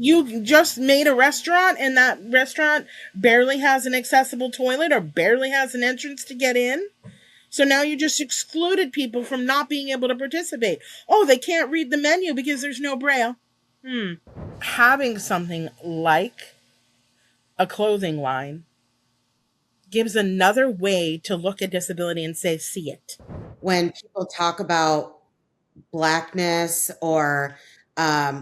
You just made a restaurant and that restaurant barely has an accessible toilet or barely has an entrance to get in. So now you just excluded people from not being able to participate. Oh, they can't read the menu because there's no braille. Having something like a clothing line gives another way to look at disability and say, see it. When people talk about blackness or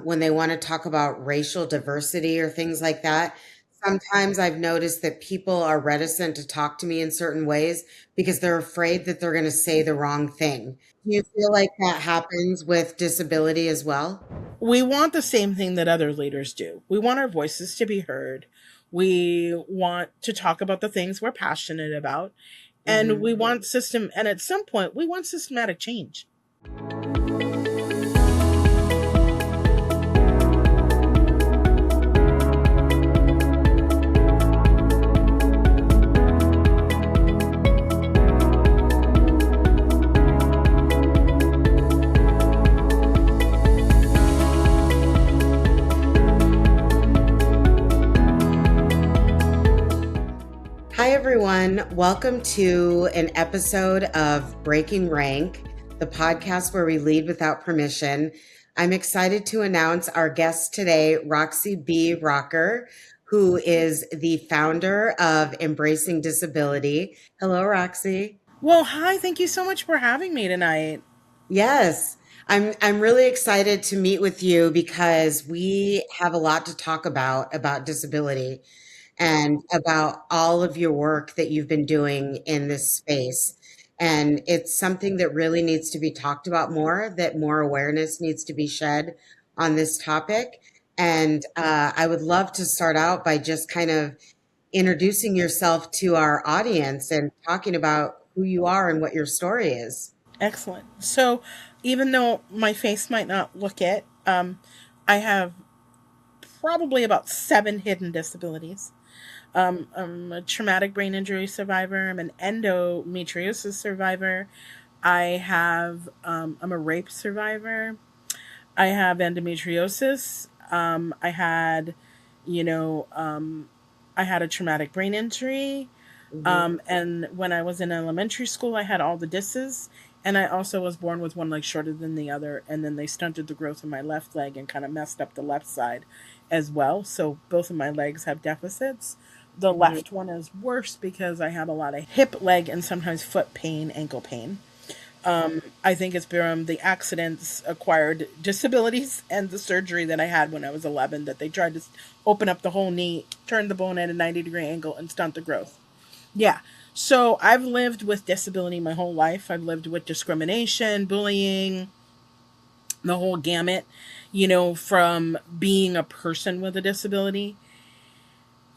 when they want to talk about racial diversity or things like that, sometimes I've noticed that people are reticent to talk to me in certain ways because they're afraid that they're going to say the wrong thing. Do you feel like that happens with disability as well? We want the same thing that other leaders do. We want our voices to be heard. We want to talk about the things we're passionate about. And Hmm. we want and at some point, we want systematic change. Hi, everyone. Welcome to an episode of Breaking Rank, the podcast where we lead without permission. I'm excited to announce our guest today, Roxy B. Rocker, who is the founder of Embracing Disability. Hello, Roxy. Well, hi, thank you so much for having me tonight. Yes, I'm really excited to meet with you because we have a lot to talk about disability and about all of your work that you've been doing in this space. And it's something that really needs to be talked about more, that more awareness needs to be shed on this topic. And I would love to start out by just kind of introducing yourself to our audience and talking about who you are and what your story is. Excellent. So, even though my face might not look it, I have probably about 7 hidden disabilities. I'm a traumatic brain injury survivor. I'm an endometriosis survivor. I'm a rape survivor. I have endometriosis. You know, um, I had a traumatic brain injury. Hmm. And when I was in elementary school, I had all the disses. And I also was born with one leg shorter than the other. And then they stunted the growth of my left leg and kind of messed up the left side as well. So both of my legs have deficits. The Hmm. left one is worse because I have a lot of hip, leg, and sometimes foot pain, ankle pain. I think it's from the accidents, acquired disabilities, and the surgery that I had when I was 11 that they tried to open up the whole knee, turn the bone at a 90-degree angle, and stunt the growth. Yeah. So I've lived with disability my whole life. I've lived with discrimination, bullying, the whole gamut, from being a person with a disability.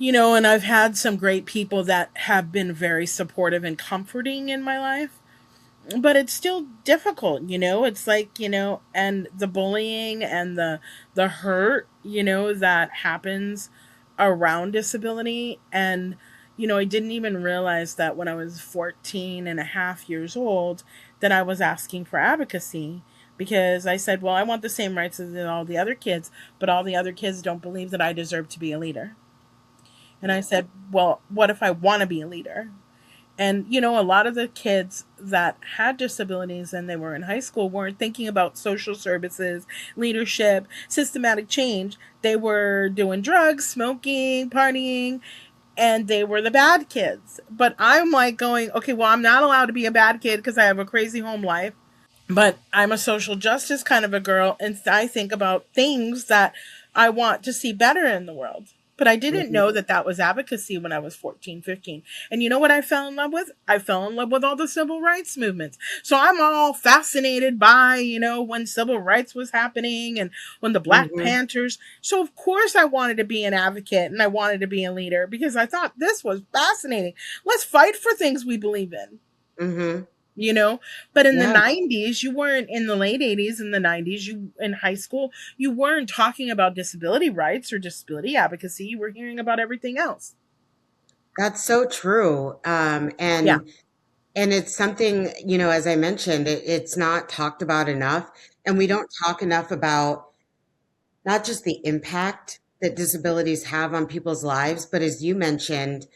And I've had some great people that have been very supportive and comforting in my life, but it's still difficult. It's like, and the bullying and the hurt, that happens around disability. And I didn't even realize that when I was 14 and a half years old that I was asking for advocacy, because I said, well, I want the same rights as all the other kids, but all the other kids don't believe that I deserve to be a leader. And I said, well, what if I want to be a leader? And, a lot of the kids that had disabilities and they were in high school weren't thinking about social services, leadership, systematic change. They were doing drugs, smoking, partying, and they were the bad kids. But I'm like going, okay, well, I'm not allowed to be a bad kid because I have a crazy home life. But I'm a social justice kind of a girl, and I think about things that I want to see better in the world. But I didn't Hmm. know that that was advocacy when I was 14, 15. And you know what I fell in love with? I fell in love with all the civil rights movements. So I'm all fascinated by, when civil rights was happening and when the Black Hmm. Panthers. So of course I wanted to be an advocate and I wanted to be a leader because I thought this was fascinating. Let's fight for things we believe in, Hmm. you know but in the Yeah. 90s, you weren't, in the late 80s, in the 90s, you in high school, you weren't talking about disability rights or disability advocacy. You were hearing about everything else. That's so true. Yeah. And it's something, as I mentioned, it's not talked about enough. And we don't talk enough about not just the impact that disabilities have on people's lives, but as you mentioned,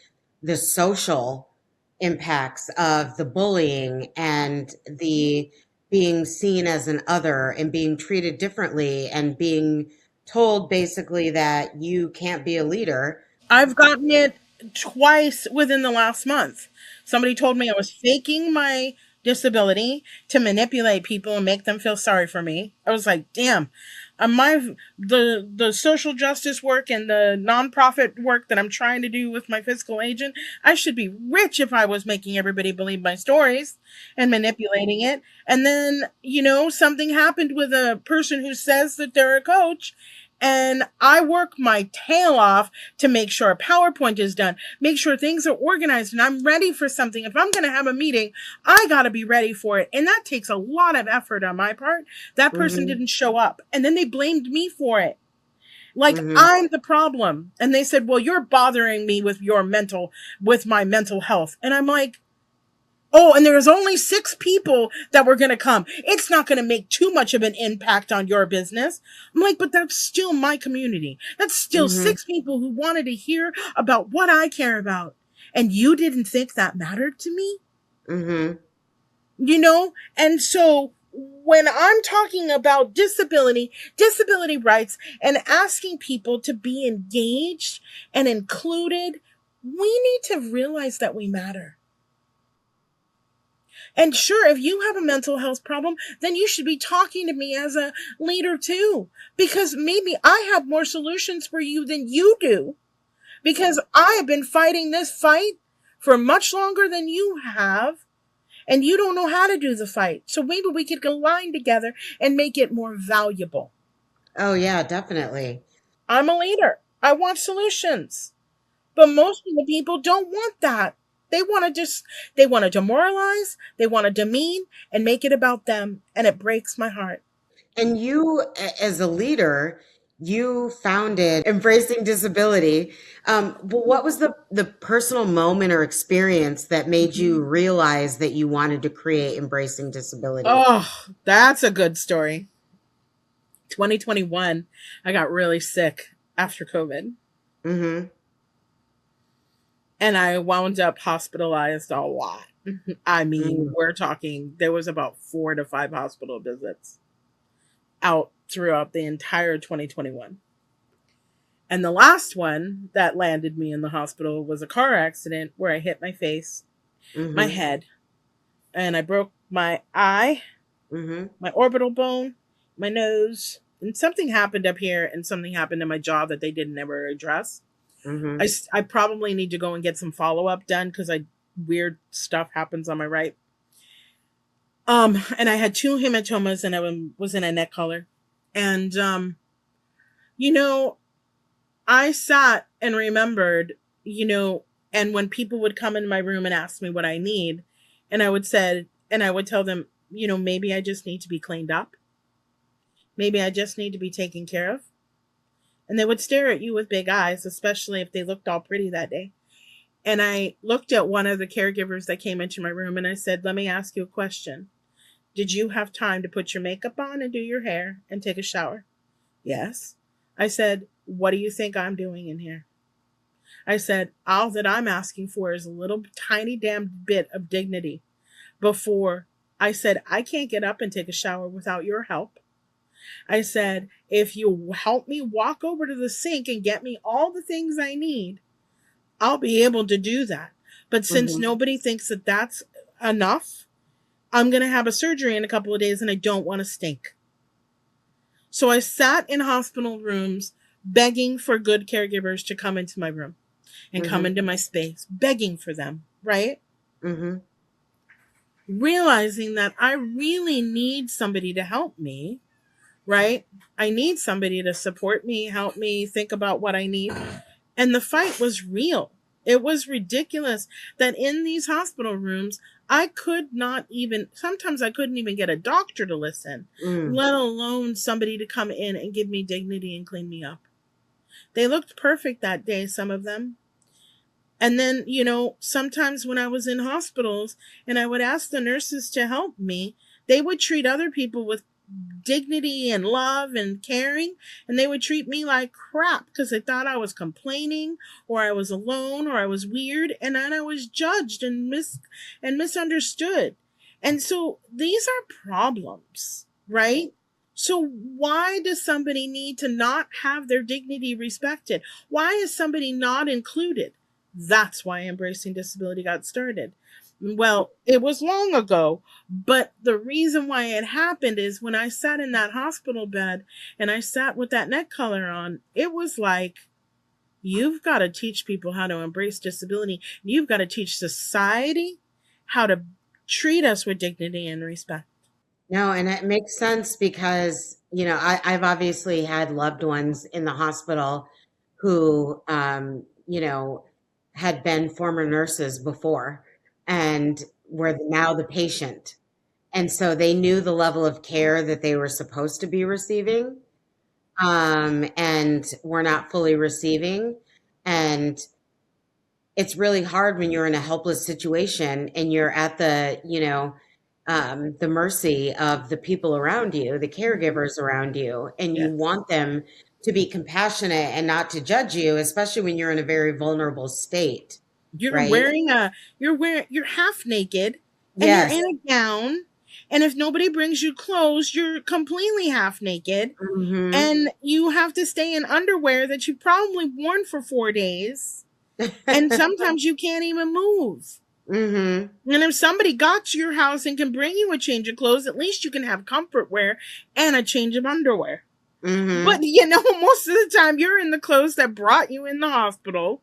the social impacts of the bullying and the being seen as an other and being treated differently and being told basically that you can't be a leader. I've gotten it twice within the last month. Somebody told me I was faking my disability to manipulate people and make them feel sorry for me. I was like, damn. The social justice work and the nonprofit work that I'm trying to do with my physical agent, I should be rich if I was making everybody believe my stories and manipulating it. And then, something happened with a person who says that they're a coach, and I work my tail off to make sure a PowerPoint is done, make sure things are organized, and I'm ready for something. If I'm going to have a meeting, I got to be ready for it. And that takes a lot of effort on my part. That person Hmm. didn't show up. And then they blamed me for it. Like Hmm. I'm the problem. And they said, well, you're bothering me with with my mental health. And I'm like, oh, and there's only 6 people that were going to come. It's not going to make too much of an impact on your business. I'm like, but that's still my community. That's still Hmm. 6 people who wanted to hear about what I care about. And you didn't think that mattered to me? Hmm. And so when I'm talking about disability rights, and asking people to be engaged and included, we need to realize that we matter. And sure, if you have a mental health problem, then you should be talking to me as a leader too, because maybe I have more solutions for you than you do, because I have been fighting this fight for much longer than you have, and you don't know how to do the fight. So maybe we could align together and make it more valuable. Oh, yeah, definitely. I'm a leader. I want solutions. But most of the people don't want that. They want to they want to demoralize, they want to demean and make it about them. And it breaks my heart. And you, as a leader, you founded Embracing Disability. But what was the personal moment or experience that made you realize that you wanted to create Embracing Disability? Oh, that's a good story. 2021, I got really sick after COVID, Mm-hmm. and I wound up hospitalized a lot. I mean, Mm-hmm. we're talking, there was about 4 to 5 hospital visits out throughout the entire 2021. And the last one that landed me in the hospital was a car accident where I hit my face, my Mm-hmm. head, and I broke my eye, Mm-hmm. my orbital bone, my nose, and something happened up here and something happened in my jaw that they didn't ever address. Mm-hmm. I probably need to go and get some follow up done because I weird stuff happens on my right. And I had 2 hematomas and I was in a neck collar. And you know, I sat and remembered, you know, and when people would come in my room and ask me what I need, and I would tell them, maybe I just need to be cleaned up. Maybe I just need to be taken care of. And they would stare at you with big eyes, especially if they looked all pretty that day. And I looked at one of the caregivers that came into my room and I said, let me ask you a question. Did you have time to put your makeup on and do your hair and take a shower? Yes. I said, what do you think I'm doing in here? I said, all that I'm asking for is a little tiny damn bit of dignity before I said, I can't get up and take a shower without your help. I said, if you help me walk over to the sink and get me all the things I need, I'll be able to do that. But since Mm-hmm. nobody thinks that that's enough, I'm going to have a surgery in a couple of days and I don't want to stink. So I sat in hospital rooms begging for good caregivers to come into my room and come Mm-hmm. into my space, begging for them, right? Mm-hmm. Realizing that I really need somebody to help me, right? I need somebody to support me, help me think about what I need. And the fight was real. It was ridiculous that in these hospital rooms, sometimes I couldn't even get a doctor to listen, Mm. let alone somebody to come in and give me dignity and clean me up. They looked perfect that day, some of them. And then, sometimes when I was in hospitals and I would ask the nurses to help me, they would treat other people with dignity and love and caring, and they would treat me like crap because they thought I was complaining or I was alone or I was weird, and then I was judged and misunderstood. And so these are problems, right? So why does somebody need to not have their dignity respected? Why is somebody not included? That's why embracing disability got started. Well, it was long ago, but the reason why it happened is when I sat in that hospital bed and I sat with that neck collar on, it was like, you've got to teach people how to embrace disability. You've got to teach society how to treat us with dignity and respect. No, and it makes sense because, I've obviously had loved ones in the hospital who, had been former nurses before and were now the patient. And so they knew the level of care that they were supposed to be receiving, and were not fully receiving. And it's really hard when you're in a helpless situation and you're at the mercy of the people around you, the caregivers around you, and you Yes. want them to be compassionate and not to judge you, especially when you're in a very vulnerable state, You're right? wearing a you're half naked and you're Yes. in a gown, and if nobody brings you clothes, you're completely half naked, Hmm. and you have to stay in underwear that you've probably worn for 4 days, and sometimes you can't even move. Hmm. And if somebody got to your house and can bring you a change of clothes, at least you can have comfort wear and a change of underwear. But Hmm. most of the time you're in the clothes that brought you in the hospital,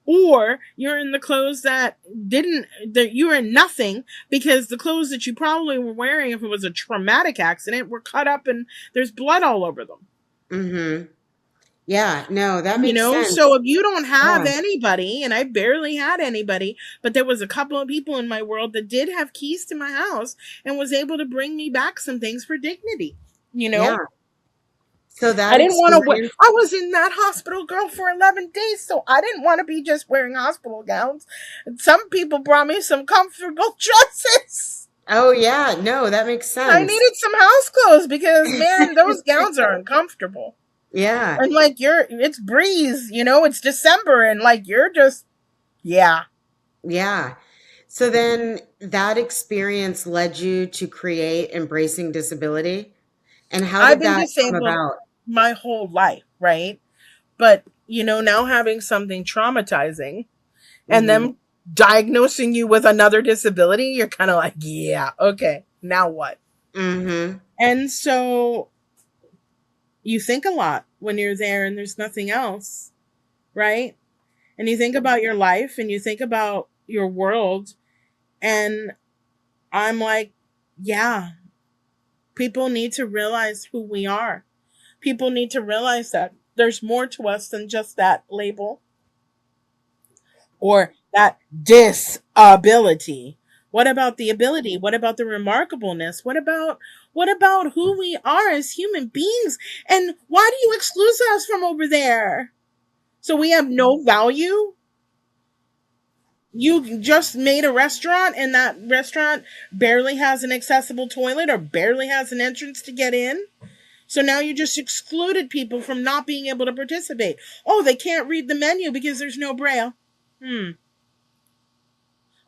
or you're in the clothes that you're in nothing because the clothes that you probably were wearing, if it was a traumatic accident, were cut up and there's blood all over them. Hmm. Yeah, no, that makes So sense. if you don't have Yeah. anybody, and I barely had anybody, but there was a couple of people in my world that did have keys to my house and was able to bring me back some things for dignity. You know, Yeah. So that I didn't want to wear, experience, I was in that hospital, girl, for 11 days, so I didn't want to be just wearing hospital gowns. Some people brought me some comfortable dresses. oh yeah, no, that makes I sense. needed some house clothes because, man, those gowns are uncomfortable. Yeah. And like, it's breeze, it's December, and like, you're just, yeah. Yeah. So then that experience led you to create Embracing Disability. And how I've did been that come disabled about? my whole life, right? But, now having something traumatizing and Hmm. them diagnosing you with another disability, you're kind of like, yeah, okay, now what? Hmm. And so you think a lot when you're there and there's nothing else, right? And you think about your life and you think about your world. And I'm like, yeah, people need to realize who we are. People need to realize that there's more to us than just that label or that disability. What about the ability? What about the remarkableness? What about who we are as human beings? And why do you exclude us from over there? So we have no value? You just made a restaurant and that restaurant barely has an accessible toilet or barely has an entrance to get in? So now you just excluded people from not being able to participate. Oh, they can't read the menu because there's no braille. Hmm.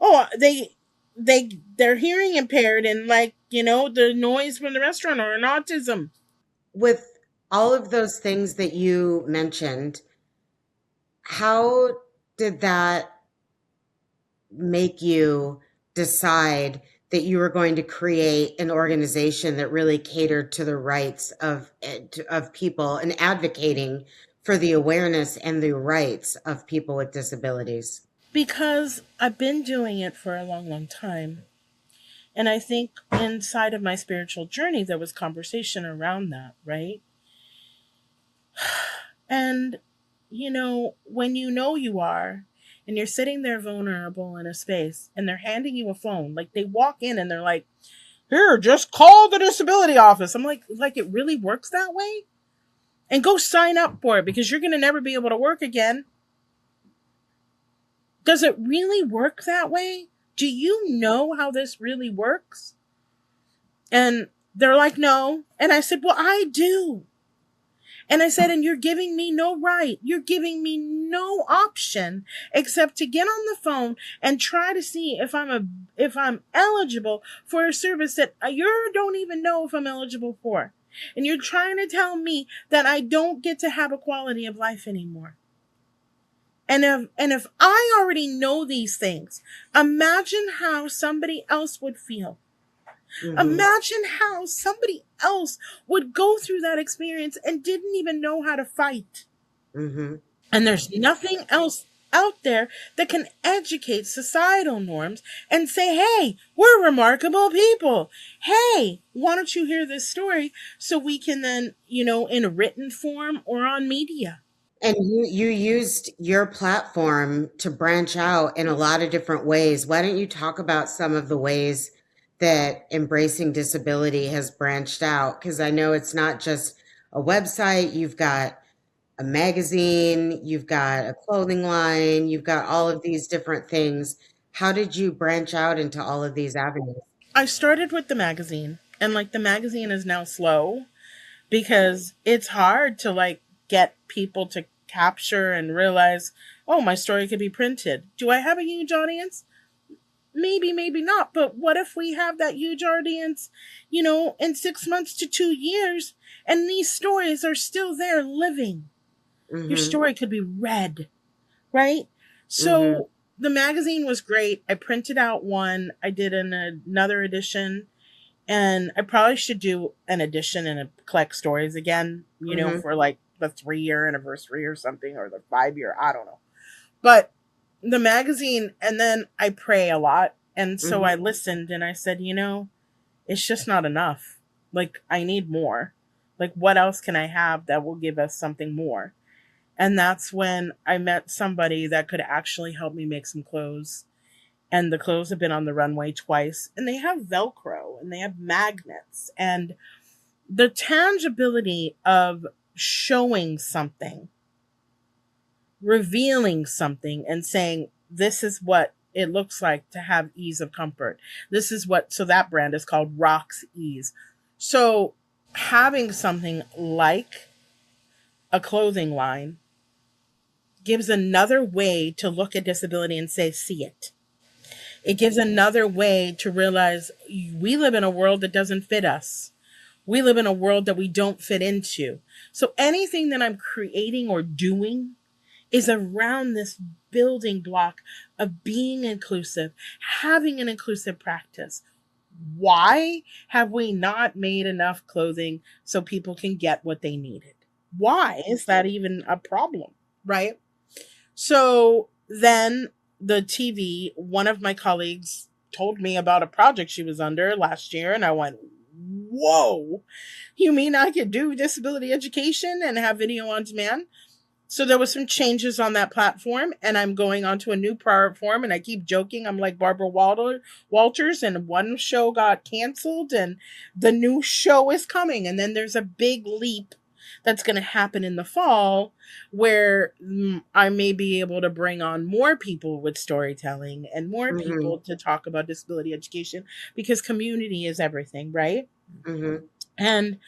Oh, they're hearing impaired and like, the noise from the restaurant or an autism. With all of those things that you mentioned, how did that make you decide that you were going to create an organization that really catered to the rights of people and advocating for the awareness and the rights of people with disabilities? Because I've been doing it for a long, long time. And I think inside of my spiritual journey there was conversation around that, right? And when you are, and you're sitting there vulnerable in a space, and they're handing you a phone, like they walk in and they're like, "Here, just call the disability office." I'm like it really works that way? And go sign up for it because you're going to never be able to work again. Does it really work that way? Do you know how this really works? And They're like, no. And I said, well, I do. And I said, and you're giving me no right. You're giving me no option except to get on the phone and try to see if I'm eligible for a service that you don't even know if I'm eligible for. And you're trying to tell me that I don't get to have a quality of life anymore. And if I already know these things, imagine how somebody else would feel. Mm-hmm. Imagine how somebody else would go through that experience and didn't even know how to fight. Mm-hmm. And there's nothing else out there that can educate societal norms and say, hey, we're remarkable people. Hey, why don't you hear this story so we can then, in a written form or on media? And you used your platform to branch out in a lot of different ways. Why don't you talk about some of the ways that embracing disability has branched out? Because I know it's not just a website, you've got a magazine, you've got a clothing line, you've got all of these different things. How did you branch out into all of these avenues? I started with the magazine, and like the magazine is now slow because it's hard to like get people to capture and realize, oh, my story could be printed. Do I have a huge audience? Maybe, maybe not. But what if we have that huge audience, in 6 months to 2 years, and these stories are still there living? Your Mm-hmm. story could be read, right? Mm-hmm. So the magazine was great. I printed out one, I did another edition, and I probably should do an edition and collect stories again, Mm-hmm. for like the 3 year anniversary or something, or the 5 year, I don't know. But the magazine, and then I pray a lot. And so Mm-hmm. I listened and I said, it's just not enough. Like, I need more. Like, what else can I have that will give us something more? And that's when I met somebody that could actually help me make some clothes. And the clothes have been on the runway twice, and they have Velcro and they have magnets. And the tangibility of showing something, revealing something, and saying, this is what it looks like to have ease of comfort. This is what, so that brand is called Roxy Ease. So having something like a clothing line gives another way to look at disability and say, see it. It gives another way to realize we live in a world that doesn't fit us. We live in a world that we don't fit into. So anything that I'm creating or doing is around this building block of being inclusive, having an inclusive practice. Why have we not made enough clothing so people can get what they needed? Why is that even a problem? Right? So then the TV, one of my colleagues told me about a project she was under last year, and I went, whoa, you mean I could do disability education and have video on demand? So there was some changes on that platform, and I'm going on to a new platform. And I keep joking, I'm like Barbara Walters, and one show got canceled, and the new show is coming. And then there's a big leap that's going to happen in the fall, where I may be able to bring on more people with storytelling and more Mm-hmm. people to talk about disability education, because community is everything, right? Mm-hmm. And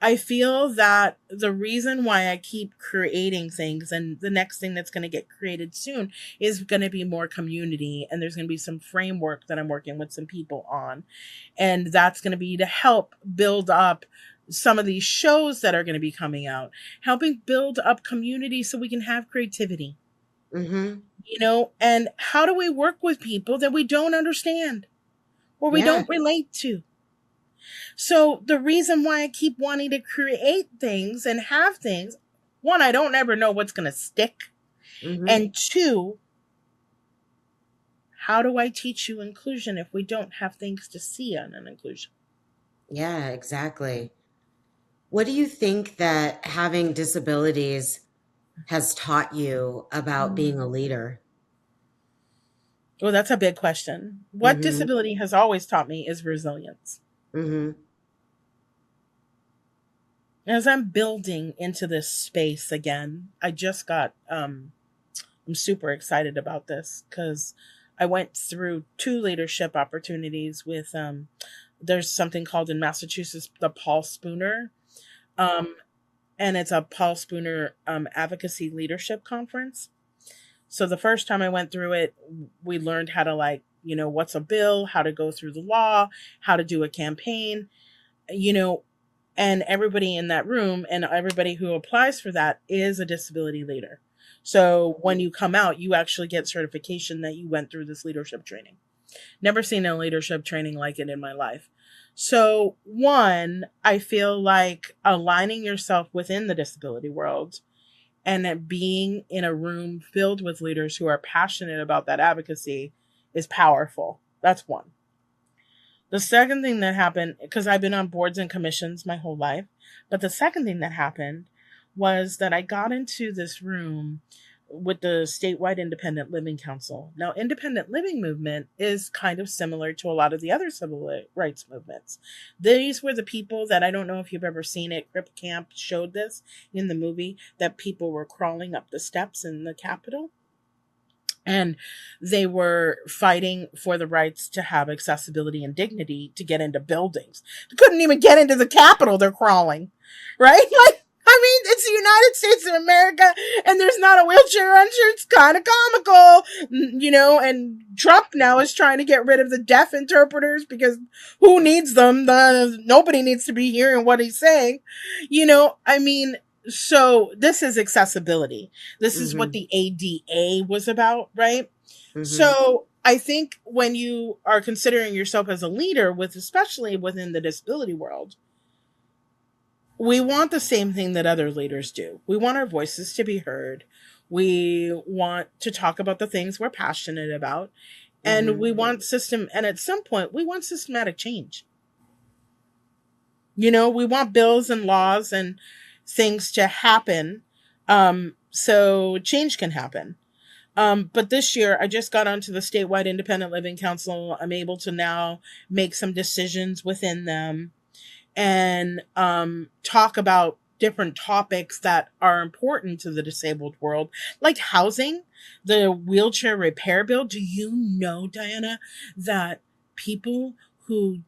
I feel that the reason why I keep creating things, and the next thing that's going to get created soon, is going to be more community. And there's going to be some framework that I'm working with some people on. And that's going to be to help build up some of these shows that are going to be coming out, helping build up community so we can have creativity, Mm-hmm. and how do we work with people that we don't understand or we Yeah. don't relate to? So the reason why I keep wanting to create things and have things, one, I don't ever know what's going to stick. Mm-hmm. And two, how do I teach you inclusion if we don't have things to see on an inclusion? Yeah, exactly. What do you think that having disabilities has taught you about being a leader? Well, that's a big question. What Mm-hmm. disability has always taught me is resilience. Mm-hmm. As I'm building into this space again, I'm super excited about this because I went through two leadership opportunities with There's something called in Massachusetts the Paul Spooner, um, and it's a Paul Spooner advocacy leadership conference. So the first time I went through it, we learned how to, like, what's a bill, how to go through the law, how to do a campaign, you know, and everybody in that room and everybody who applies for that is a disability leader. So when you come out, you actually get certification that you went through this leadership training. Never seen a leadership training like it in my life. So, one, I feel like aligning yourself within the disability world and being in a room filled with leaders who are passionate about that advocacy is powerful. That's one. The second thing that happened, because I've been on boards and commissions my whole life, but the second thing that happened was that I got into this room with the statewide independent living council. Now, independent living movement is kind of similar to a lot of the other civil rights movements. These were the people that, I don't know if you've ever seen it, Crip Camp showed this in the movie, that people were crawling up the steps in the Capitol and they were fighting for the rights to have accessibility and dignity to get into buildings. They couldn't even get into the Capitol. They're crawling, right? Like, I mean, it's the United States of America and there's not a wheelchair on. It's kind of comical, and Trump now is trying to get rid of the deaf interpreters because who needs them? Nobody needs to be hearing what he's saying. I mean, so this is accessibility. This is what Mm-hmm. the ADA was about, right? Mm-hmm. So I think when you are considering yourself as a leader, especially within the disability world, we want the same thing that other leaders do. We want our voices to be heard. We want to talk about the things we're passionate about. And Mm-hmm. we want and at some point, we want systematic change. We want bills and laws and things to happen, so change can happen. But this year, I just got onto the statewide independent living council. I'm able to now make some decisions within them and talk about different topics that are important to the disabled world, like housing, the wheelchair repair bill. Do you know, Diana, that people who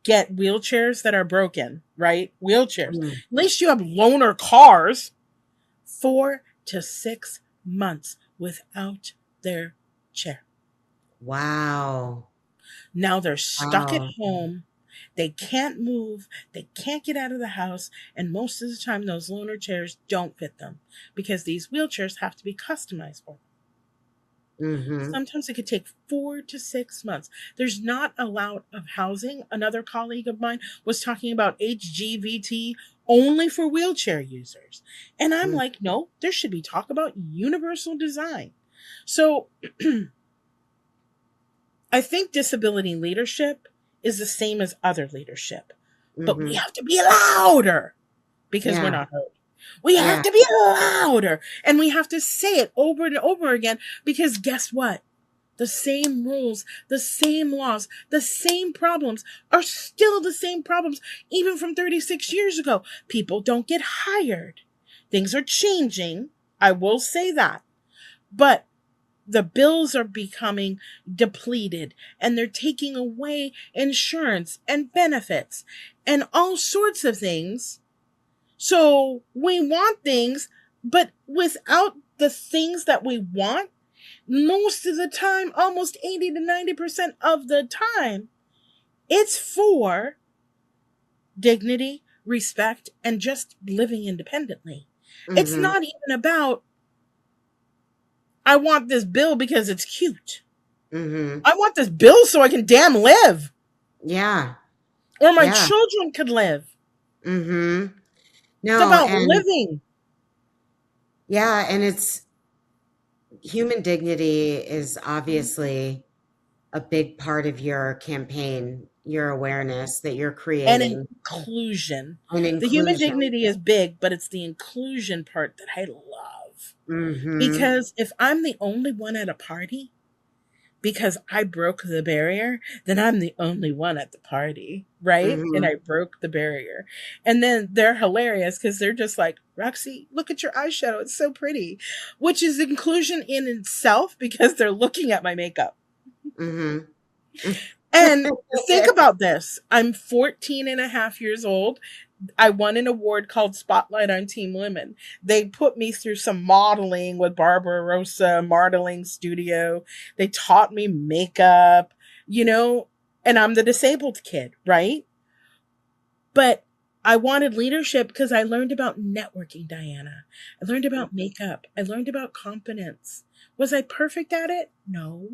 get wheelchairs that are broken, right? Wheelchairs. Mm. At least you have loaner cars, 4 to 6 months without their chair. Wow. Now they're stuck at Wow. home. They can't move. They can't get out of the house. And most of the time, those loaner chairs don't fit them because these wheelchairs have to be customized for them. Mm-hmm. Sometimes it could take 4 to 6 months. There's not a lot of housing. Another colleague of mine was talking about HGVT only for wheelchair users. And I'm Mm-hmm. like, no, there should be talk about universal design. So I think disability leadership is the same as other leadership, but we Mm-hmm. have to be louder because we're Yeah. not heard. We have Yeah. to be louder and we have to say it over and over again because guess what? The same rules, the same laws, the same problems are still the same problems, even from 36 years ago. People don't get hired. Things are changing. I will say that. But the bills are becoming depleted and they're taking away insurance and benefits and all sorts of things. So we want things, but without the things that we want, most of the time, almost 80 to 90% of the time, it's for dignity, respect, and just living independently. It's Mm-hmm. not even about, I want this bill because it's cute. Mm-hmm. I want this bill so I can damn live Yeah. or my Yeah. children could live. Mm-hmm. It's No, about and living. yeah, and it's human dignity is obviously a big part of your campaign, your awareness that you're And creating, inclusion. and The human inclusion. dignity is big, but it's the inclusion part that I love. Mm-hmm. Because if I'm the only one at a party because I broke the barrier, then I'm the only one at the party, right? And Mm-hmm. I broke the barrier. And then they're hilarious because they're just like, Roxy, look at your eyeshadow. It's so pretty, which is inclusion in itself because they're looking at my makeup. Mm-hmm. And think about this. I'm 14 and a half years old. I won an award called Spotlight on Team Women. They put me through some modeling with Barbara Rosa Modeling Studio. They taught me makeup, you know, and I'm the disabled kid, right? But I wanted leadership because I learned about networking, Diana. I learned about makeup. I learned about confidence. Was I perfect at it? No.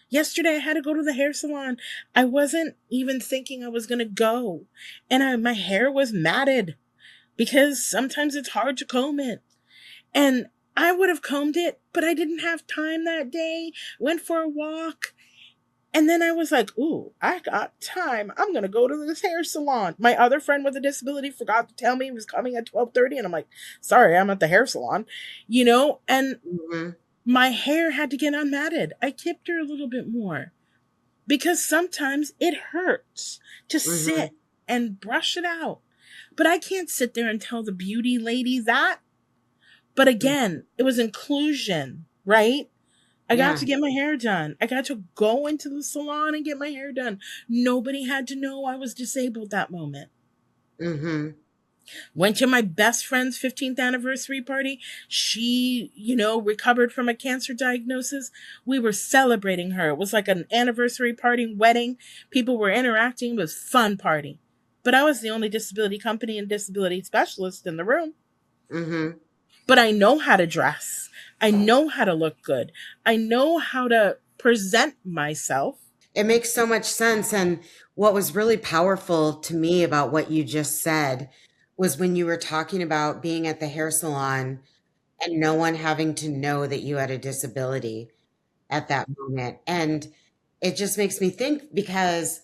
Yesterday I had to go to the hair salon. I wasn't even thinking I was going to go. And my hair was matted because sometimes it's hard to comb it. And I would have combed it, but I didn't have time that day. Went for a walk. And then I was like, ooh, I got time. I'm going to go to this hair salon. My other friend with a disability forgot to tell me he was coming at 12:30. And I'm like, sorry, I'm at the hair salon, and Mhm. my hair had to get unmatted. I tipped her a little bit more because sometimes it hurts to Mhm. sit and brush it out. But I can't sit there and tell the beauty lady that. But Mhm. again, it was inclusion, right? I got Yeah. to get my hair done. I got to go into the salon and get my hair done. Nobody had to know I was disabled that moment. Mhm. Went to my best friend's 15th anniversary party. She, recovered from a cancer diagnosis. We were celebrating her. It was like an anniversary party, wedding. People were interacting. It was a fun party. But I was the only disability company and disability specialist in the room. Mhm. But I know how to dress. I know how to look good. I know how to present myself. It makes so much sense. And what was really powerful to me about what you just said was when you were talking about being at the hair salon and no one having to know that you had a disability at that moment. And it just makes me think because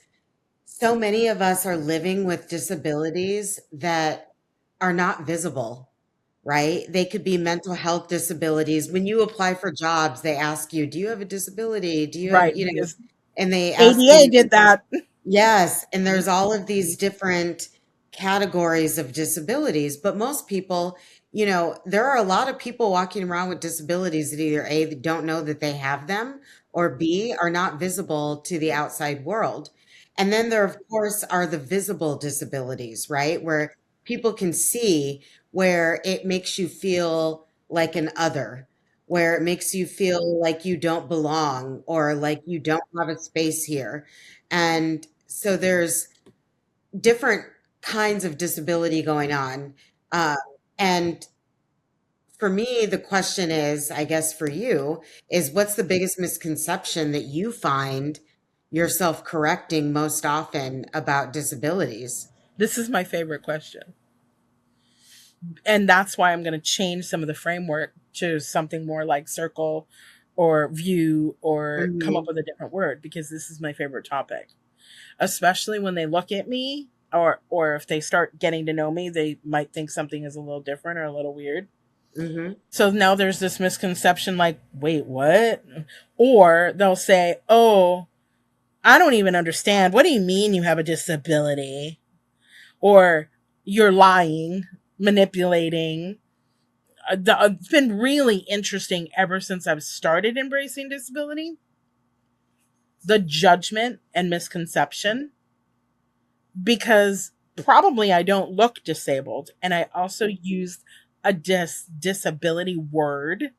so many of us are living with disabilities that are not visible, right? They could be mental health disabilities. When you apply for jobs, they ask you, do you have a disability? Do you have, Right, because and they ask ADA you, did that. yes, and there's all of these different categories of disabilities, but most people, there are a lot of people walking around with disabilities that either A, they don't know that they have them, or B, are not visible to the outside world. And then there, of course, are the visible disabilities, right? Where people can see, where it makes you feel like an other, where it makes you feel like you don't belong or like you don't have a space here. And so there's different kinds of disability going on. Uh, and for me, the question is, I guess for you, is what's the biggest misconception that you find yourself correcting most often about disabilities? This is my favorite question. And that's why I'm going to change some of the framework to something more like circle or view or come up Hmm. with a different word because this is my favorite topic. Especially when they look at me or if they start getting to know me, they might think something is a little different or a little weird. Hmm. So now there's this misconception like, wait, what? Or they'll say, oh, I don't even understand. What do you mean you have a disability? Or you're lying, manipulating. It's been really interesting ever since I've started embracing disability. The judgment and misconception, because probably I don't look disabled. And I also used a disability word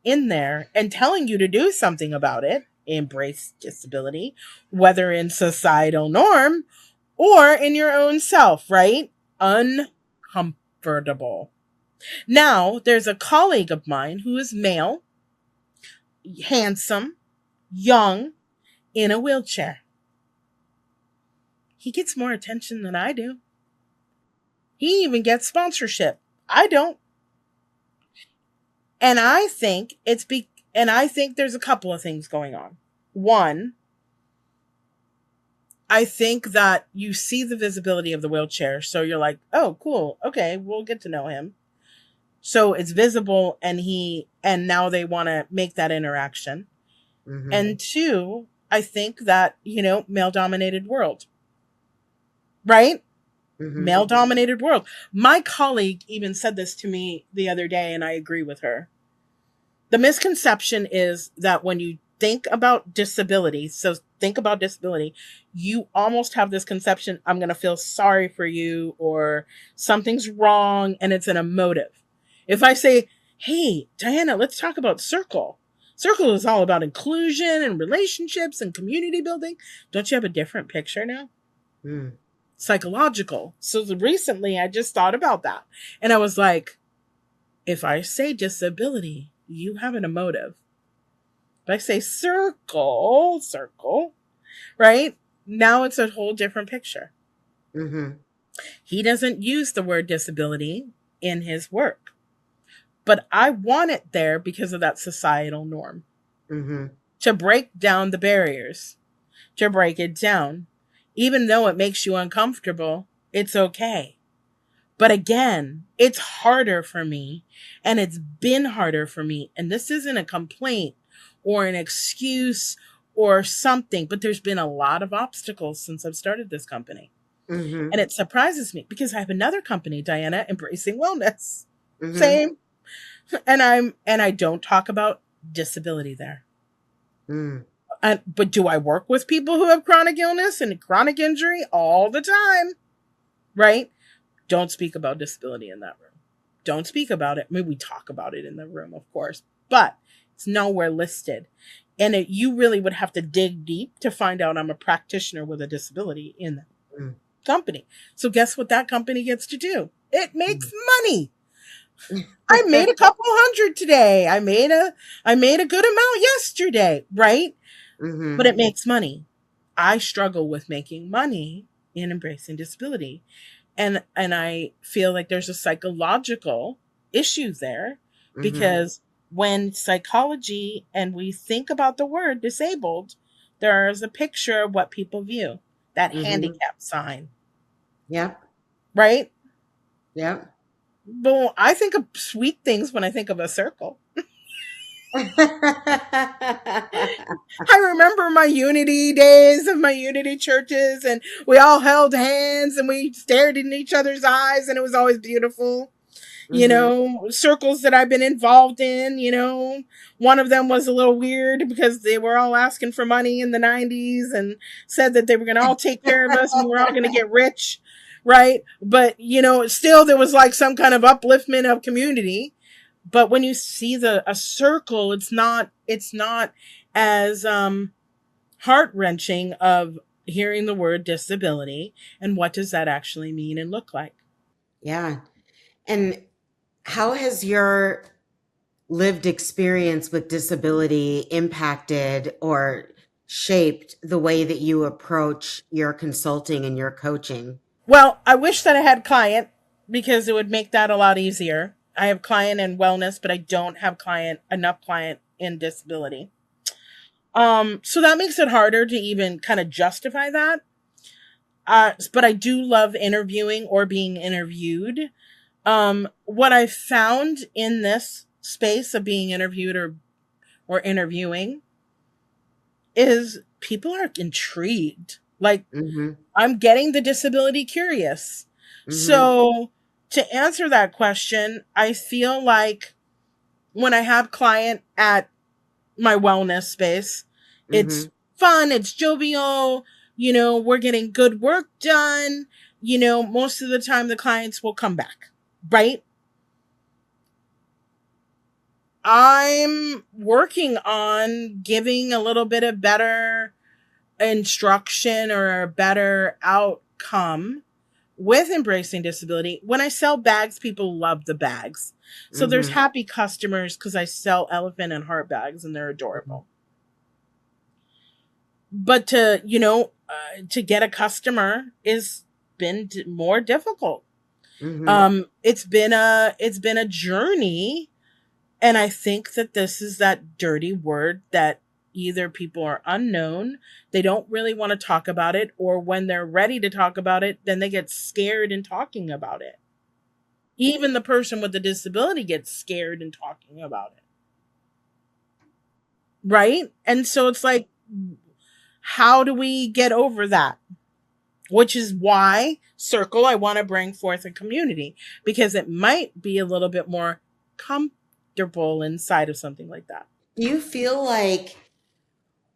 in there and telling you to do something about it, embrace disability, whether in societal norm or in your own self, right? Uncomfortable. Now, there's a colleague of mine who is male, handsome, young, in a wheelchair. He gets more attention than I do. He even gets sponsorship. I don't. And I think I think there's a couple of things going on. One, I think that you see the visibility of the wheelchair, so you're like, "Oh, cool. Okay, we'll get to know him." So it's visible and now they want to make that interaction. Hmm. And two, I think that, male dominated world, right? Hmm. Male dominated world. My colleague even said this to me the other day, and I agree with her. The misconception is that when you think about disability. So think about disability. You almost have this conception, I'm going to feel sorry for you or something's wrong, and it's an emotive. If I say, hey, Diana, let's talk about Circle. Circle is all about inclusion and relationships and community building. Don't you have a different picture now? Mm. Psychological. So recently I just thought about that. And I was like, if I say disability, you have an emotive. If I say circle, right? Now it's a whole different picture. Mhm. He doesn't use the word disability in his work, but I want it there because of that societal norm Mhm. to break down the barriers, to break it down. Even though it makes you uncomfortable, it's okay. But again, it's harder for me, and it's been harder for me. And this isn't a complaint or an excuse or something, but there's been a lot of obstacles since I've started this company. And Mhm. it surprises me because I have another company, Diana, Embracing Wellness. Mhm. Same. And I don't talk about disability there. Mm. But do I work with people who have chronic illness and chronic injury all the time? Right? Don't speak about disability in that room. Don't speak about it. I mean, we talk about it in the room, of course, but it's nowhere listed. And you really would have to dig deep to find out I'm a practitioner with a disability in the Mm. company. So guess what that company gets to do? It makes Mm. money. I made a couple hundred today. I made a good amount yesterday, right? But Mhm. it makes money. I struggle with making money in embracing disability. And I feel like there's a psychological issue there Mhm. because when psychology and we think about the word disabled, there's a picture of what people view, that Mhm. handicap sign, Yep. right? Yep. But I think of sweet things when I think of a circle. I remember my unity days of my unity churches, and we all held hands and we stared in each other's eyes, and it was always beautiful. Mhm. Circles that I've been involved in. One of them was a little weird because they were all asking for money in the 90s and said that they were going to all take care of us and we were all going to get rich, right? But, still there was like some kind of upliftment of community. But when you see a circle, it's not as heart-wrenching of hearing the word disability and what does that actually mean and look like. Yeah. And how has your lived experience with disability impacted or shaped the way that you approach your consulting and your coaching? Well, I wish that I had client because it would make that a lot easier. I have client in wellness, but I don't have enough client in disability. So that makes it harder to even kind of justify that. But I do love interviewing or being interviewed. What I found in this space of being interviewed or interviewing is people are intrigued. Like, Mhm. I'm getting the disability curious. Mhm. So, to answer that question, I feel like when I have client at my wellness space, it's Mhm. fun, it's jovial, we're getting good work done. Most of the time the clients will come back, right? I'm working on giving a little bit of better instruction or a better outcome with embracing disability. When I sell bags, people love the bags. So there's Mhm. happy customers because I sell elephant and heart bags and they're Mhm. adorable. But to get a customer is been more difficult. Mhm. It's been a journey. And I think that this is that dirty word that either people are unknown, they don't really want to talk about it, or when they're ready to talk about it, then they get scared in talking about it. Even the person with the disability gets scared in talking about it. Right? And so it's like, how do we get over that? Which is why Circle, I want to bring forth a community because it might be a little bit more comfortable inside of something like that. Do you feel like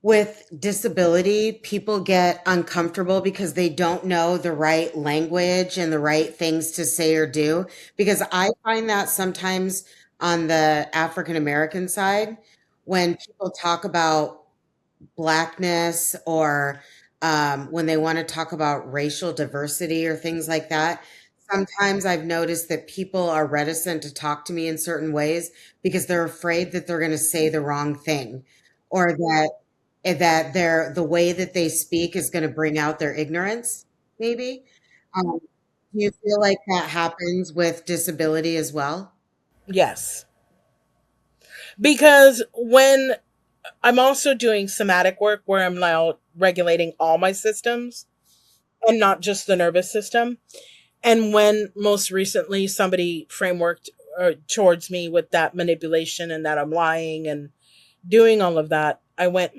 with disability, people get uncomfortable because they don't know the right language and the right things to say or do. Because I find that sometimes on the African American side, when people talk about blackness or when they want to talk about racial diversity or things like that, sometimes I've noticed that people are reticent to talk to me in certain ways because they're afraid that they're going to say the wrong thing or that the way that they speak is going to bring out their ignorance, maybe. Do you feel like that happens with disability as well? Yes. Because when I'm also doing somatic work where I'm now regulating all my systems and not just the nervous system. And when most recently somebody frameworked towards me with that manipulation and that I'm lying and doing all of that, I went,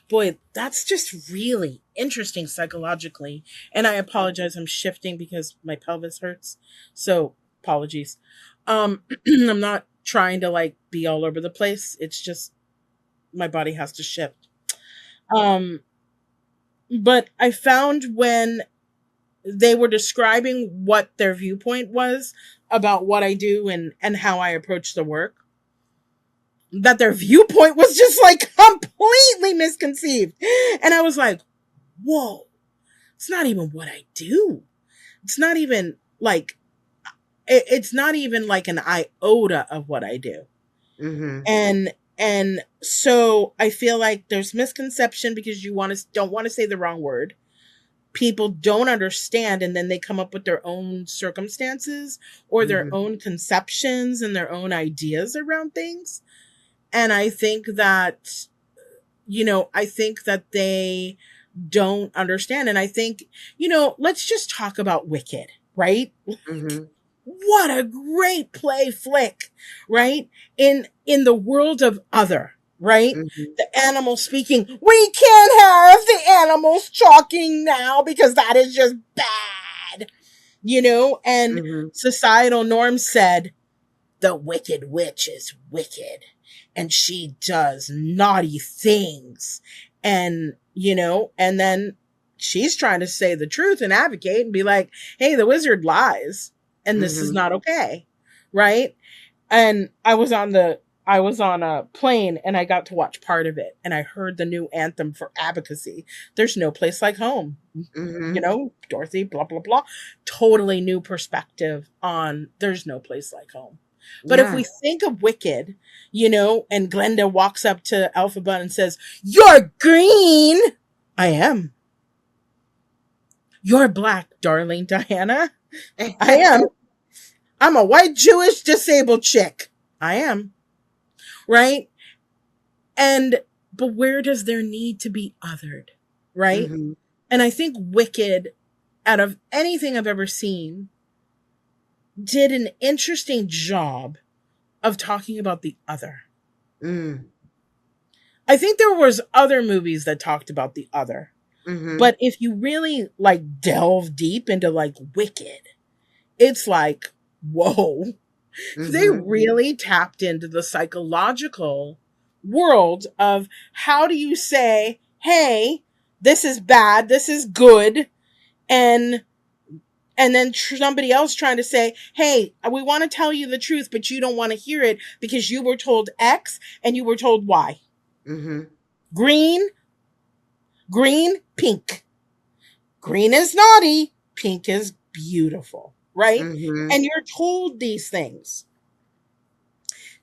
boy, that's just really interesting psychologically. And I apologize, I'm shifting because my pelvis hurts. So apologies. I'm not trying to like be all over the place. It's just my body has to shift. Um, but I found when they were describing what their viewpoint was about what I do and how I approach the work, that their viewpoint was just like completely misconceived. And I was like, whoa, it's not even what I do. It's not even like, it's not even like an iota of what I do. Mm-hmm. And so I feel like there's misconception because you don't want to say the wrong word. People don't understand, and then they come up with their own circumstances or their Mm-hmm. own conceptions and their own ideas around things. And I think that, I think that they don't understand. And I think, let's just talk about Wicked, right? Mm-hmm. What a great play flick, right? In the world of Other, right? Mm-hmm. The animal speaking, we can't have the animals talking now because that is just bad, and Mm-hmm. societal norms said the wicked witch is wicked and she does naughty things. And, and then she's trying to say the truth and advocate and be like, hey, the wizard lies and this is Mm-hmm. not okay. Right. And I was on a plane and I got to watch part of it and I heard the new anthem for advocacy. There's no place like home. Mm-hmm. Dorothy, blah, blah, blah. Totally new perspective on there's no place like home. But if Yeah. we think of Wicked, and Glenda walks up to Elphaba and says, you're green. I am. You're black, darling Diana. I am. I'm a white Jewish disabled chick. I am. Right? And, but where does there need to be othered? Right? Mm-hmm. And I think Wicked, out of anything I've ever seen, did an interesting job of talking about the other. Mm. I think there was other movies that talked about the other. Mm-hmm. But if you really like delve deep into like Wicked, it's like, whoa, they Mm-hmm. really tapped into the psychological world of how do you say, hey, this is bad, this is good, and then somebody else trying to say, hey, we want to tell you the truth, but you don't want to hear it because you were told X and you were told Y. Mm-hmm. Green, green, pink. Green is naughty, pink is beautiful, right? Mm-hmm. And you're told these things.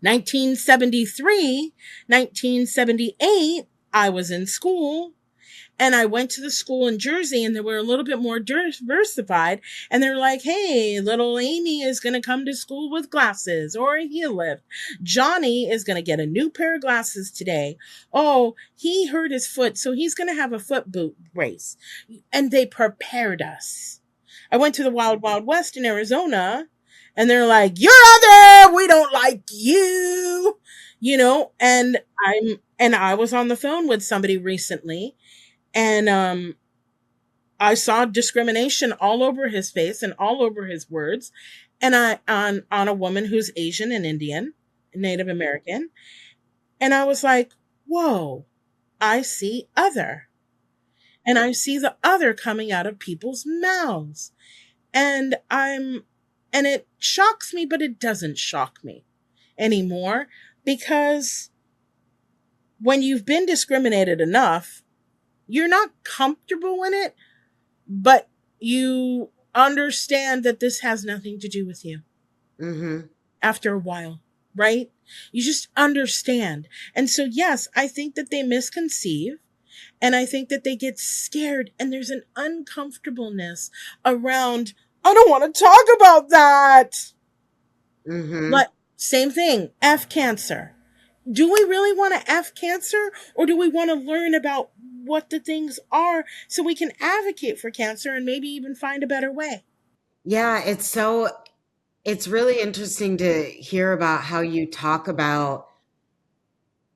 1973, 1978, I was in school and I went to the school in Jersey and they were a little bit more diversified. And they're like, hey, little Amy is going to come to school with glasses or a heel lift. Johnny is going to get a new pair of glasses today. Oh, he hurt his foot, so he's going to have a foot boot brace. And they prepared us. I went to the Wild Wild West in Arizona and they're like, you're other, we don't like you, and I was on the phone with somebody recently and I saw discrimination all over his face and all over his words, and I on a woman who's Asian and Indian, Native American, and I was like, whoa. I see other, and I see the other coming out of people's mouths. And and it shocks me, but it doesn't shock me anymore, because when you've been discriminated enough, you're not comfortable in it, but you understand that this has nothing to do with you Mm-hmm. after a while, right? You just understand. And so, yes, I think that they misconceive, and I think that they get scared, and there's an uncomfortableness around, I don't want to talk about that. Mm-hmm. But same thing, F cancer. Do we really want to F cancer, or do we want to learn about what the things are so we can advocate for cancer and maybe even find a better way? Yeah, it's really interesting to hear about how you talk about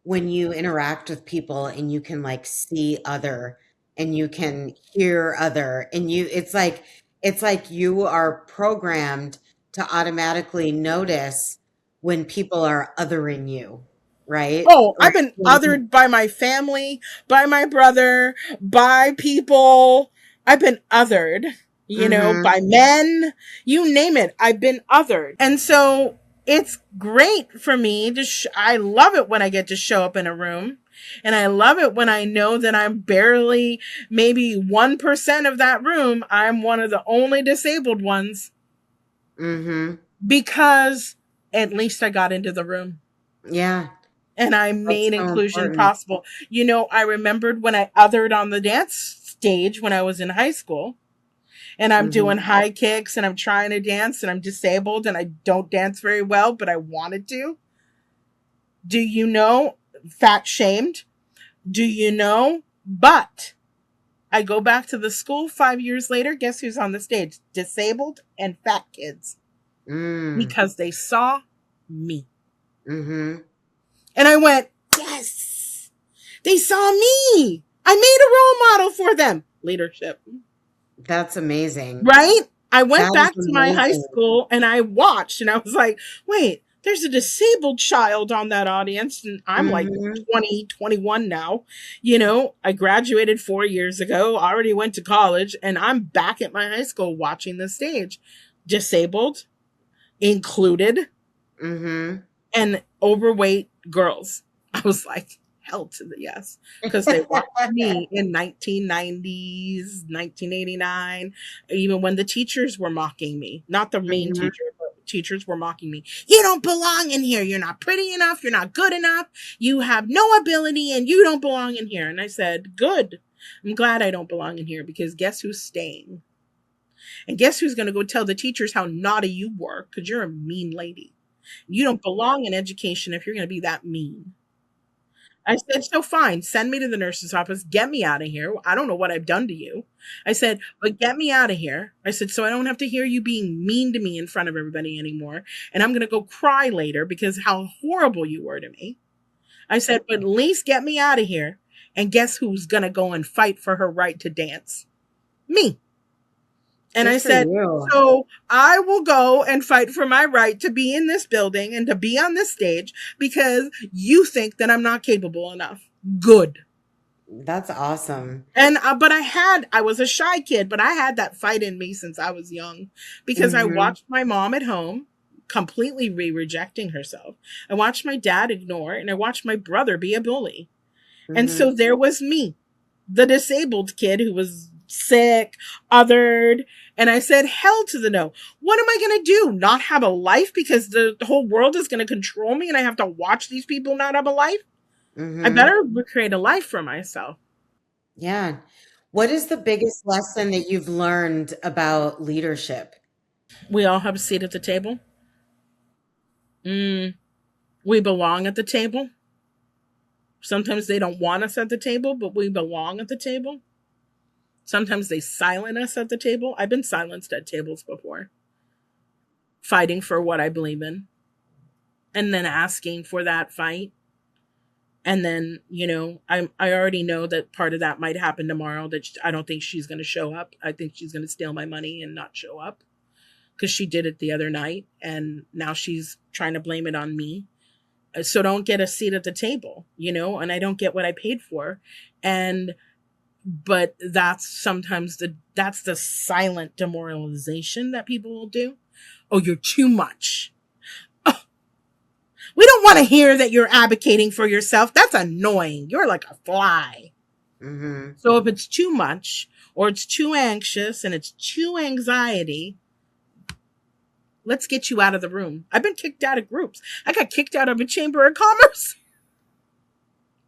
when you interact with people and you can like see other and you can hear other and you it's like you are programmed to automatically notice when people are othering you, right? Oh, Or I've been when othered by my family, by my brother, by people. I've been othered, mhm. by men, you name it. I've been othered. And so it's great for me to, I love it when I get to show up in a room. And I love it when I know that I'm barely maybe 1% of that room. I'm one of the only disabled ones, Mhm. because at least I got into the room Yeah, and I that's made so inclusion important. possible. I remembered when I othered on the dance stage when I was in high school, and I'm doing Mhm. high kicks and I'm trying to dance and I'm disabled and I don't dance very well, but I wanted to. Do you know? Fat shamed. Do you know? But I go back to the school 5 years later. Guess who's on the stage? Disabled and fat kids, Mm. because they saw me. Mhm. And I went, yes, they saw me. I made a role model for them. Leadership, That's amazing. right? I went That is back to my high amazing. school and I watched, and I was like, wait, there's a disabled child on that audience. And I'm like Mhm. 20, 21 now. I graduated 4 years ago, already went to college, and I'm back at my high school watching the stage. Disabled, included, Mhm. and overweight girls. I was like, hell to the yes. Because they watched me in 1990s, 1989, even when the teachers were mocking me. Not the main Mhm. teacher, but teachers were mocking me. You don't belong in here. You're not pretty enough. You're not good enough. You have no ability and you don't belong in here. And I said, good. I'm glad I don't belong in here, because guess who's staying? And guess who's going to go tell the teachers how naughty you were? Because you're a mean lady. You don't belong in education if you're going to be that mean. I said, so fine, send me to the nurse's office, get me out of here. I don't know what I've done to you. I said, but get me out of here. I said, so I don't have to hear you being mean to me in front of everybody anymore. And I'm going to go cry later because how horrible you were to me. I said, but at least get me out of here. And guess who's going to go and fight for her right to dance? Me. And I Good for said, you. so I will go and fight for my right to be in this building and to be on this stage because you think that I'm not capable enough. Good. That's awesome. And, but I was a shy kid, but I had that fight in me since I was young, because I Mhm. watched my mom at home completely rejecting herself. I watched my dad ignore, and I watched my brother be a bully. And so Mhm. there was me, the disabled kid who was sick, othered. And I said, hell to the no. What am I going to do? Not have a life because the whole world is going to control me and I have to watch these people not have a life? I Mhm. better create a life for myself. Yeah. What is the biggest lesson that you've learned about leadership? We all have a seat at the table. Mm, we belong at the table. Sometimes they don't want us at the table, but we belong at the table. Sometimes they silence us at the table. I've been silenced at tables before, fighting for what I believe in, and then asking for that fight. And then, I already know that part of that might happen tomorrow, that I don't think she's going to show up. I think she's going to steal my money and not show up, because she did it the other night and now she's trying to blame it on me. So don't get a seat at the table, and I don't get what I paid for. And but that's sometimes that's the silent demoralization that people will do. Oh, you're too much. Oh, we don't want to hear that you're advocating for yourself. That's annoying. You're like a fly. Mm-hmm. So if it's too much or it's too anxious and it's too anxiety, let's get you out of the room. I've been kicked out of groups. I got kicked out of a chamber of commerce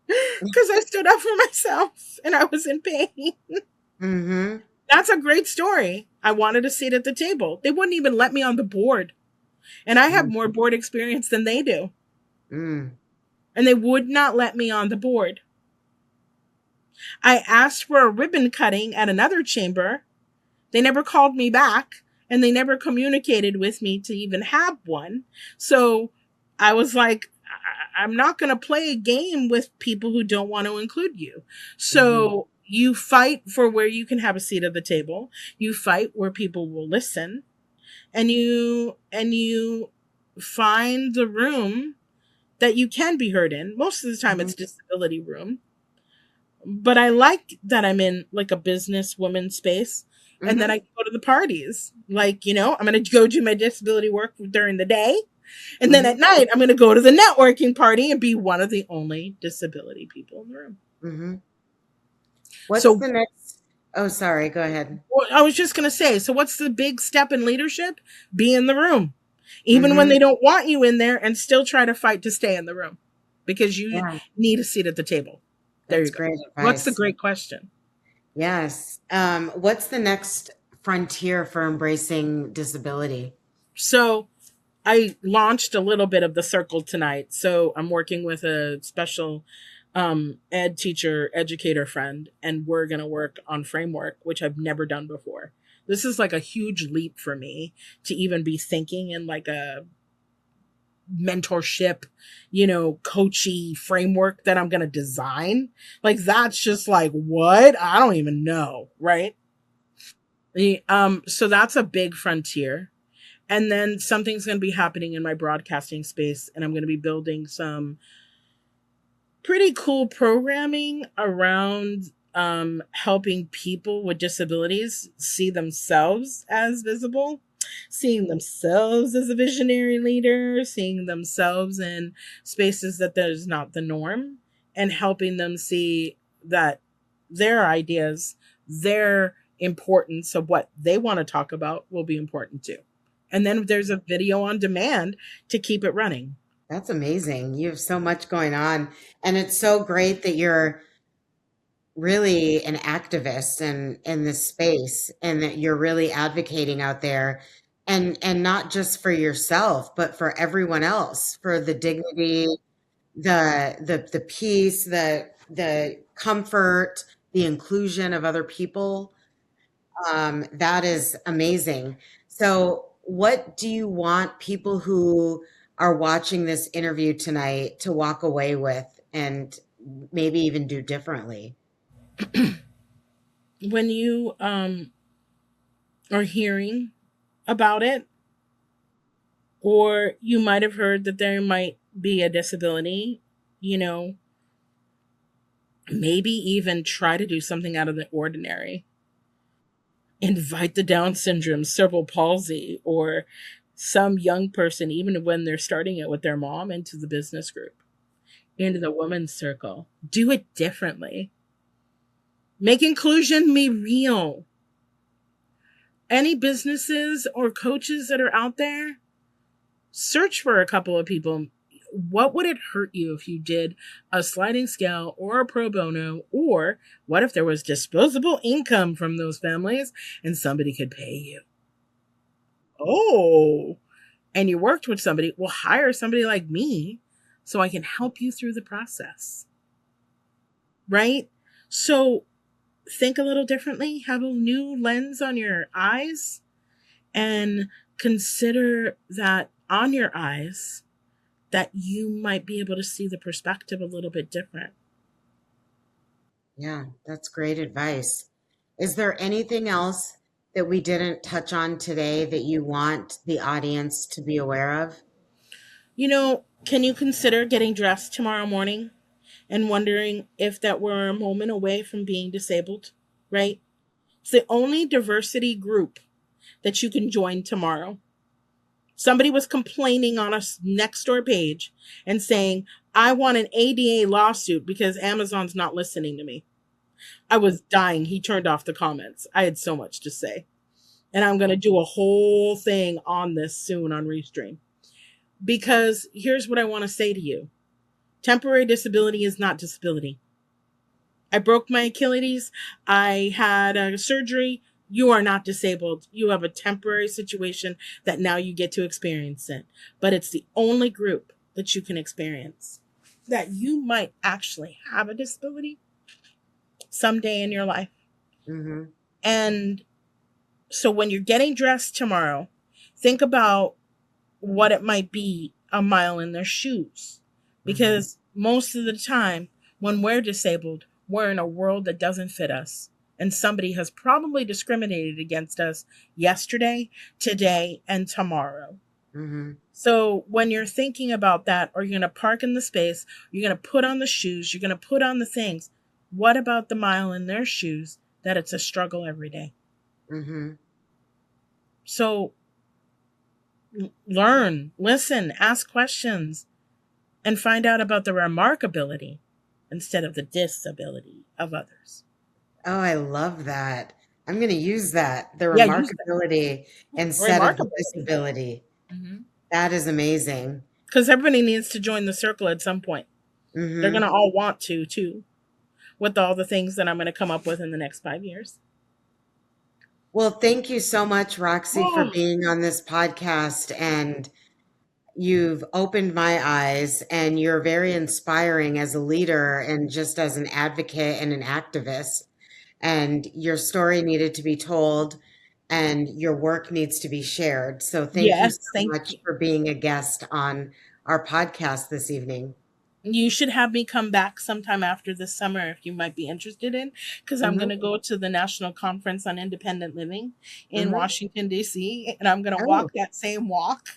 because I stood up for myself and I was in pain. Mm-hmm. That's a great story. I wanted a seat at the table. They wouldn't even let me on the board. And I have more board experience than they do. Mm-hmm. And they would not let me on the board. I asked for a ribbon cutting at another chamber. They never called me back and they never communicated with me to even have one. So I was like, I'm not going to play a game with people who don't want to include you. Mm-hmm. So you fight for where you can have a seat at the table. You fight where people will listen, and you find the room that you can be heard in. Most of the time it's disability room. But I like that I'm in like a business woman space and then Mm-hmm. I go to the parties. Like, I'm going to go do my disability work during the day. And then Mm-hmm. at night, I'm going to go to the networking party and be one of the only disability people in the room. Mm-hmm. What's So the next? Oh, sorry. Go ahead. well, I was just going to say, so what's the big step in leadership? Be in the room, even when Mm-hmm. they don't want you in there, and still try to fight to stay in the room because you Yeah, need a seat at the table. There that's you go. great What's the advice. great question? Yes. What's the next frontier for embracing disability? So I launched a little bit of the circle tonight. So I'm working with a special ed teacher educator friend, and we're going to work on framework, which I've never done before. This is like a huge leap for me to even be thinking in like a mentorship, coachy framework that I'm going to design. Like that's just like, what? I don't even know. Right. So that's a big frontier. And then something's going to be happening in my broadcasting space, and I'm going to be building some pretty cool programming around helping people with disabilities see themselves as visible, seeing themselves as a visionary leader, seeing themselves in spaces that there's not the norm, and helping them see that their ideas, their importance of what they want to talk about will be important too. And then there's a video on demand to keep it running. That's amazing. You have so much going on. And it's so great that you're really an activist in this space and that you're really advocating out there and not just for yourself, but for everyone else, for the dignity, the peace, the comfort, the inclusion of other people. That is amazing. So, what do you want people who are watching this interview tonight to walk away with and maybe even do differently? When you are hearing about it, or you might have heard that there might be a disability, you know, maybe even try to do something out of the ordinary. Invite the Down syndrome, cerebral palsy, or some young person, even when they're starting it with their mom, into the business group, into the women's circle. Do it differently. Make inclusion be real. Any businesses or coaches that are out there, search for a couple of people. What would it hurt you if you did a sliding scale or a pro bono? Or what if there was disposable income from those families and somebody could pay you? Oh, and you worked with somebody, well, hire somebody like me so I can help you through the process. Right? So think a little differently, have a new lens on your eyes, and consider that on your eyes that you might be able to see the perspective a little bit different. Yeah, that's great advice. Is there anything else that we didn't touch on today that you want the audience to be aware of? Can you consider getting dressed tomorrow morning and wondering if that were a moment away from being disabled? Right? It's the only diversity group that you can join tomorrow. Somebody was complaining on a next door page and saying, I want an ADA lawsuit because Amazon's not listening to me. I was dying. He turned off the comments. I had so much to say. And I'm going to do a whole thing on this soon on Restream. Because here's what I want to say to you: temporary disability is not disability. I broke my Achilles. I had a surgery. You are not disabled. You have a temporary situation that now you get to experience it. But it's the only group that you can experience that you might actually have a disability someday in your life. Mm-hmm. And so when you're getting dressed tomorrow, think about what it might be a mile in their shoes. Mm-hmm. Because most of the time, when we're disabled, we're in a world that doesn't fit us. And somebody has probably discriminated against us yesterday, today, and tomorrow. Mm-hmm. So when you're thinking about that, or you're going to park in the space, you're going to put on the shoes, you're going to put on the things, what about the mile in their shoes that it's a struggle every day? Mm-hmm. So learn, listen, ask questions, and find out about the remarkability instead of the disability of others. Oh, I love that. I'm going to use that, the Yeah, use remarkability that. instead of the Remarkability. disability. That is amazing. Because everybody needs to join the circle at some point. They're going Hmm. to all want to, too, with all the things that I'm going to come up with in the next 5 years. Well, thank you so much, Roxy, for Oh, being on this podcast. And you've opened my eyes, and you're very inspiring as a leader and just as an advocate and an activist. And your story needed to be told, and your work needs to be shared. So thank you so yes, thank much you. for being a guest on our podcast this evening. You should have me come back sometime after this summer if you might be interested in, because I'm going Hmm. to go to the National Conference on Independent Living in Hmm. Washington, D.C., and I'm going to Oh, walk that same walk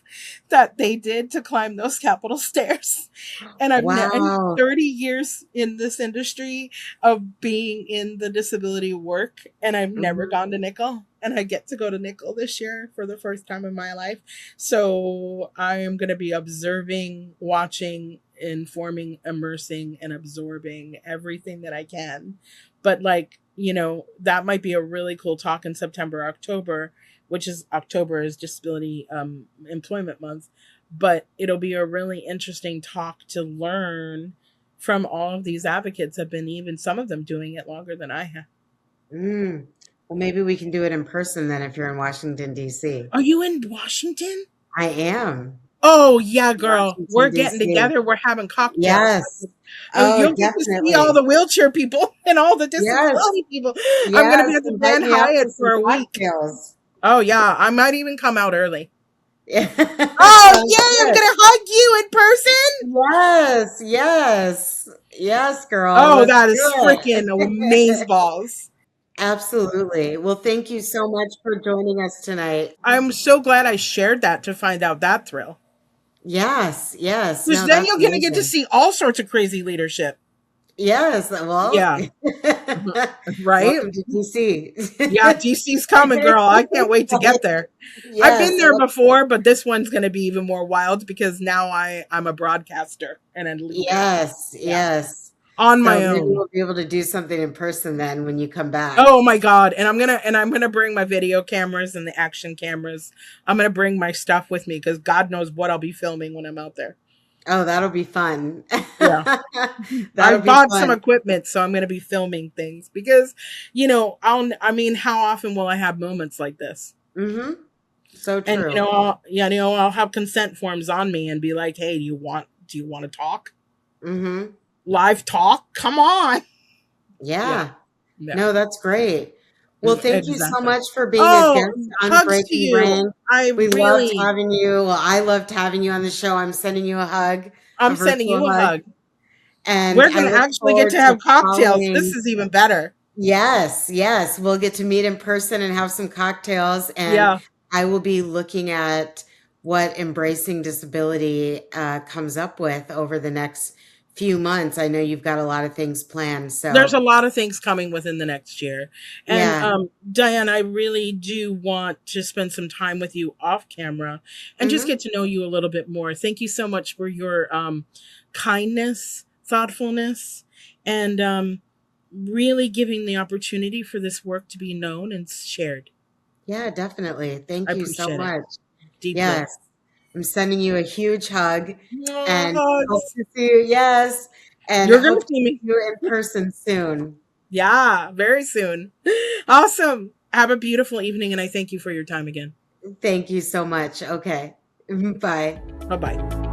that they did to climb those Capitol stairs. And I've never, in wow. 30 years in this industry of being in the disability work, and I've never Hmm. gone to Nickel. And I get to go to Nickel this year for the first time in my life. So I am going to be observing, watching, informing, immersing, and absorbing everything that I can. But, like, that might be a really cool talk in September, October, which is October is Disability Employment Month. But it'll be a really interesting talk to learn from all of these advocates have been, even some of them doing it longer than I have. Mm. Well, maybe we can do it in person then if you're in Washington, D.C. Are you in Washington? I am Oh yeah, girl. We're Washington, getting D.C. together. We're having cocktails. Yes. Oh, Oh, you'll get to see all definitely. the wheelchair people and all the Yes. disability people. I'm gonna be Yes. at the Invite Grand me out for Hyatt for some a week. cocktails. Oh yeah, I might even come out early. Yeah. Oh Sounds yay, I'm good. gonna hug you in person. Yes. Yes. Yes, girl. Oh, Let's that do is freaking amaze it. balls. Absolutely. Well, thank you so much for joining us tonight. I'm so glad I shared that to find out that thrill. Yes. Yes. Because No, then that's you're gonna get to amazing. see all sorts of crazy leadership. Yes. Well, Yeah. Right? welcome to DC. Yeah, DC's coming, girl. I can't wait to get there. I've been Yes. there before, but this one's going to be even more wild because now I'm a broadcaster and a leader. Yes. Yeah, Yes. on So my maybe own. we'll be able to do something in person then when you come back. Oh my god! And I'm gonna bring my video cameras and the action cameras. I'm gonna bring my stuff with me because God knows what I'll be filming when I'm out there. Oh, that'll be fun. Yeah, I That'll be bought some fun. equipment, so I'm gonna be filming things because, I mean, how often will I have moments like this? Hmm. So And true. I'll have consent forms on me and be like, "Hey, do you want to talk? Hmm. Live talk? Come on." Yeah. Yeah. Yeah. No, that's great. Well, thank you so Exactly. much for being a Oh, guest on hugs to Breaking you. Brain. I We loved really having you. Well, I loved having you on the show. I'm sending you a hug, a I'm sending virtual you a hug, hug. and We're I going to look actually get forward to to have cocktails. This following. is even better. Yes, yes, we'll get to meet in person and have some cocktails, and Yeah. I will be looking at what embracing disability comes up with over the next few months. I know you've got a lot of things planned. There's So, a lot of things coming within the next year. And yeah. Diane, I really do want to spend some time with you off camera and just Hmm. get to know you a little bit more. Thank you so much for your kindness, thoughtfulness, and really giving the opportunity for this work to be known and shared. Yeah, definitely. I Thank you so appreciate it much. deeply. Yes. I'm sending you a huge hug Aw, and hope hugs. to see you. Yes. And You're going hope to to see see me. you in person soon. Yeah, very soon. Awesome. Have a beautiful evening, and I thank you for your time again. Thank you so much. Okay. Bye. Bye bye.